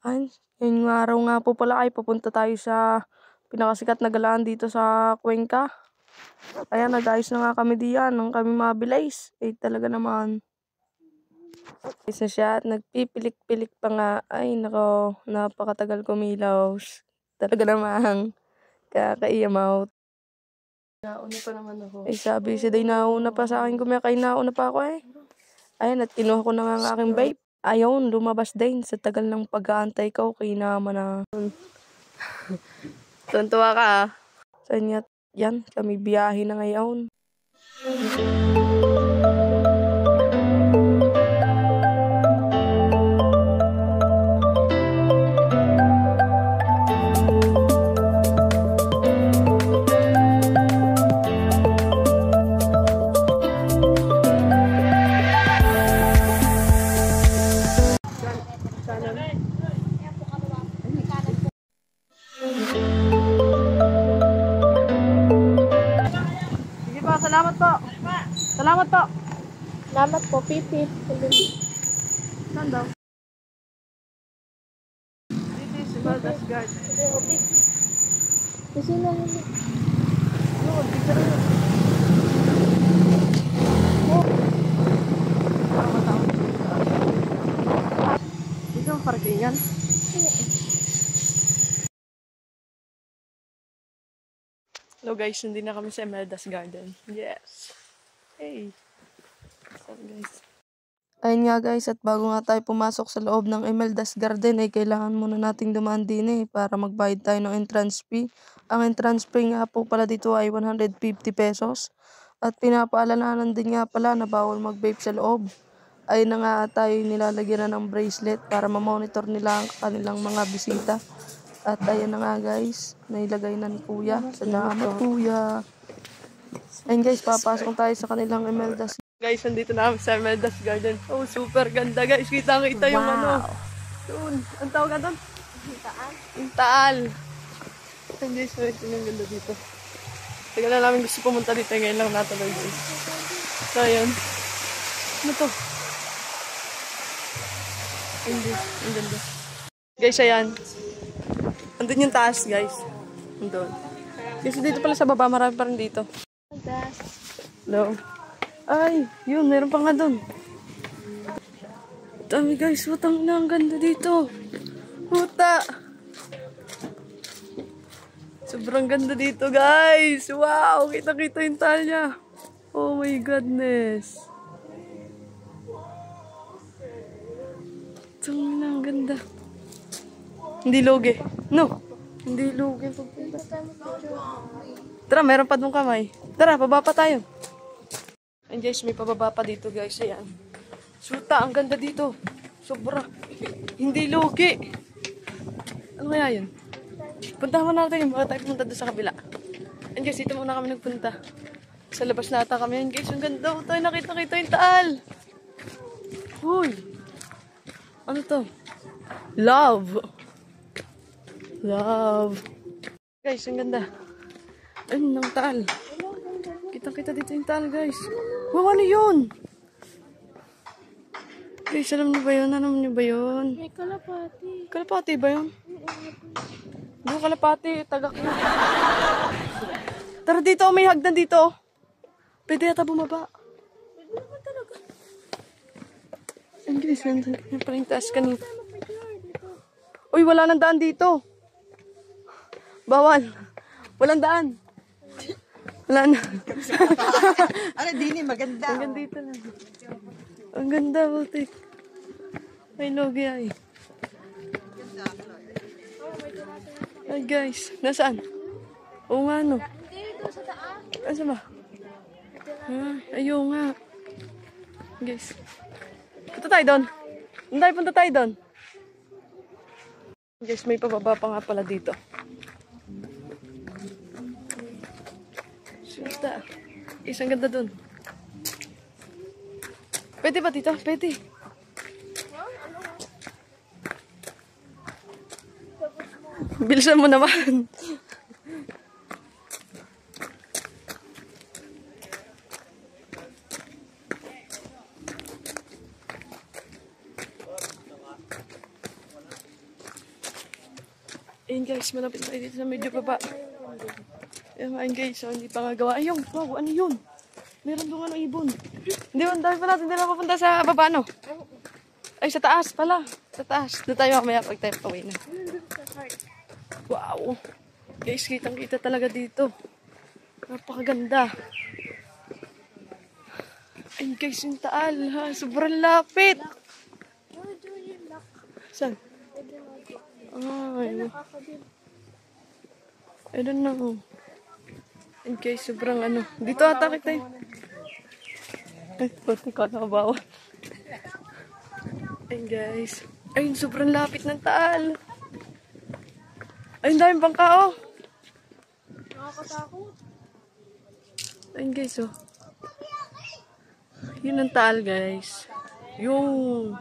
Ay, ngayong araw nga po pala ay papunta tayo sa pinakasikat na galaan dito sa Cuenca. Ayan, nag-ayos na nga kami diyan nang kami mabilis. Eh, talaga naman. Isa siya at nagpipilik-pilik pa nga. Ay, nako, napakatagal kumilaw. Talaga namang kakaiyamaw. Nauna pa naman ako. Eh, sabi si Day, nauna pa sa akin kumakay, nauna pa ako eh. Ayan, at kinuha ko na nga ang aking vape. Ayun, lumabas din sa tagal ng pag-aantay ko. Kaya naman na. Tuntua ka ah. Sa inyo, yan, kami biyahe na ngayon. Salamat po. Salamat po. Salamat po, Pipi. Saan daw? Dito is Imelda's Garden. Kasi na hindi. Ano, dito rin. Dito ang parkingan. Hello guys, hindi na kami sa Imelda's Garden. Yes. Hey. What's up guys? Ayun nga guys, at bago nga tayo pumasok sa loob ng Imelda's Garden ay kailangan muna nating dumaan din para magbayad tayo ng entrance fee. Ang entrance fee nga po pala dito ay 150 pesos. At pinapaalalanan din nga pala na bawal mag-vape sa loob. Ayun na nga tayo nilalagyan na ng bracelet para ma-monitor nila ang kanilang mga bisita. At ayan na nga guys, nailagay na ni Kuya. Salamat Kuya. Ayun guys, papasok tayo sa kanilang Imelda's. Guys, nandito na kami sa Imelda's Garden. Oh, super ganda guys. Kita-kita yung ano. Doon. Ang tawag ka doon? Yung taal. Ayun guys, yung ganda dito. Tagal na namin gusto pumunta dito. Ngayon lang natuloy guys. So ayun. Ano to? Ayun guys, ang ganda. Guys, ayan. Andun yung taas, guys. Andun. Kasi dito pala sa baba, marami pa rin dito. Hello. Ay, yun, meron pa nga dun. Dami guys, utang na, ang ganda dito. Huta. Sobrang ganda dito, guys. Wow, kita-kita yung taal niya. Oh my goodness. Utang na, ang ganda. Hindi lugi. No. Hindi lugi. Tara, meron pa dong kamay. Tara, pababa pa tayo. And guys, may pababa pa dito guys. Ayan. Suta, ang ganda dito. Sobra. Hindi lugi. Ano kaya yun? Puntahan mo natin yung mga tayo pumunta doon sa kabila. And guys, dito muna kami nagpunta. Sa labas na ata kami. And guys, ang ganda. Tayo nakita-kita yung taal. Uy. Ano to? Love. Love. Guys, ang ganda. Ayun, ng taal. Kita-kita dito yung taal, guys. Wow, ano yun? Guys, alam niyo ba yun? Alam niyo ba yun? May kalapati. Kalapati ba yun? Hindi kalapati. Tagak na. Tara dito, may hagdan dito. Pwede yata bumaba. Pwede naman talaga. Ayun, guys, nandun pa rin taas kanina. Uy, wala nang daan dito. Bawal. Walang daan. Wala na. Ano, dini, maganda. Ang ganda dito lang. Ang ganda, butik. May logi ay. Ay guys, nasaan? Oo nga no. Dito sa taas. Asa ba? Ayaw nga. Guys. Punta tayo doon. Punta tayo doon. Guys, may pababa pa nga pala dito. Suta. Isang ganda dun. Pwede ba dito? Pwede. Bilisan mo naman. Ayun guys, malapit na tayo dito sa medyo baba. Ayun guys, so hindi pa nga gawa. Ayun, wow, ano yun? Meron doon ano, ibon. Hindi, ang dami pa natin. Hindi na papunta sa baba, no? Ay, sa taas pala. Sa taas. Doon tayo mamaya pag tayo paway na. Wow. Guys, kitang-kita talaga dito. Napakaganda. Ayun guys, yung taal. Ha? Sobrang lapit. Saan? Ay, I don't know. Ayun guys, sobrang ano. Dito atakit tayo. Ay, pati ka nakabawa. Ayun guys. Ayun, sobrang lapit ng taal. Ayun, daming bangka, oh. Nakakatakot. Ayun guys, oh. Yun ang taal, guys. Yung.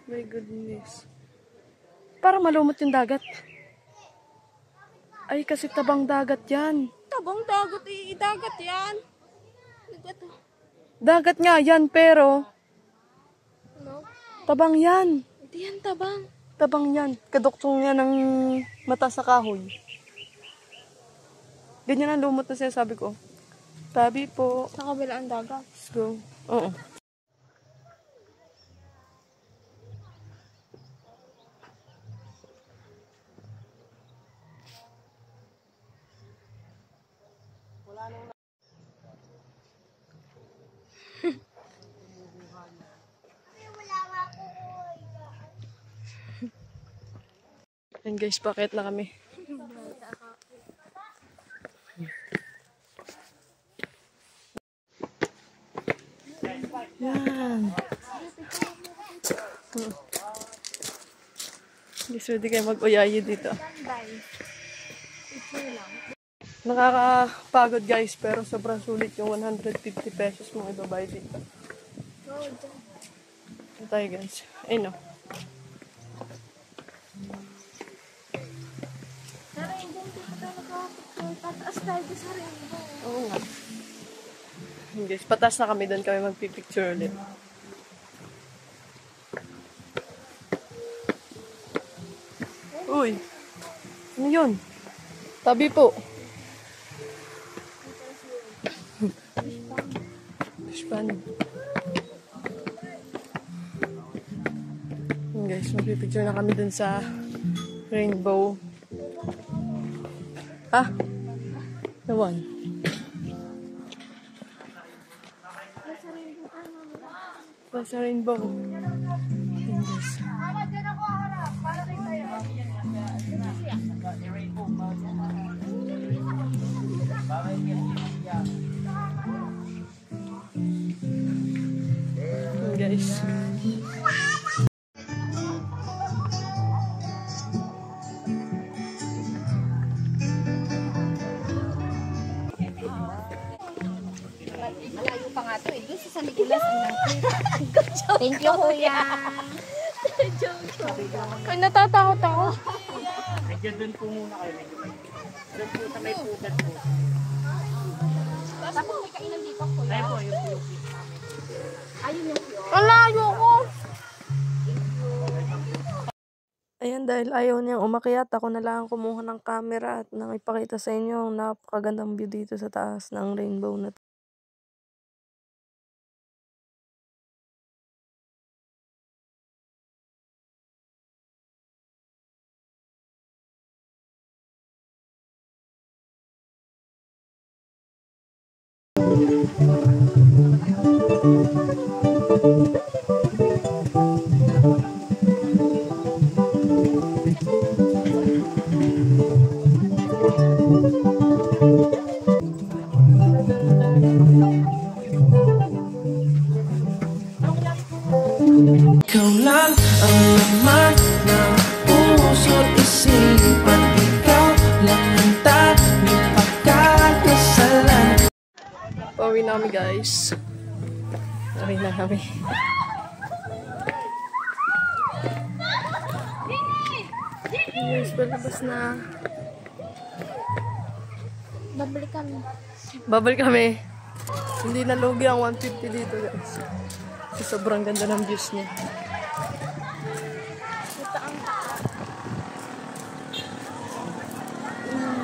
My goodness. Para malumot yung dagat. Ay, kasi tabang dagat yan. Tabang dagat, dagat yan. Dagat nga yan, pero Ano? tabang yan. Hindi yan tabang. Tabang yan. Kaduktong yan ng mata sa kahoy. Ganyan ang lumot na sinasabi ko. Tabi po. Sa kabila ang dagat. Let's go. Oo. And guys, bakit na kami? Yan. Guys, pwede kayo mag-uyayi dito. Nakakapagod guys, pero sobrang sulit yung 150 pesos mong ibabayad dito. Ito tayo guys. Ayun o. Pero hindi pa tayo nakakapagpapit. Pataas tayo sa rainbow. Oo nga. Ayun guys, patas na kami doon kami magpipicture ulit. Uy! Ano yun? Tabi po. Fish pan. Ayun guys, magpipicture na kami dun sa rainbow. Ah! The one. Nasa rainbow. Ayun guys. Ayun guys. Malayo pa nga to eh. Doon sa San Nicolas. Thank you, kuya. Kaya natatakot ako. Medyo doon po muna kayo. Doon po sa may pugat po. Tapos may kainan dito, kuya. Ayun po, yung po. Ayun yung pure. Ang layo ko. Ayan, dahil ayaw niyang umakyat, ako na lang kumuha ng camera at nang ipakita sa inyo ang napakagandang view dito sa taas ng rainbow na to. Ikaw lang ang laman ng puso't isipan. Ikaw lang ang tanging pagkakasalan. Pauwi na kami guys. Pauwi na kami. Guys, palabas na. Babalik kami. Babalik kami. Hindi na lugi ang 150 dito guys. Kasi sobrang ganda ng views niya.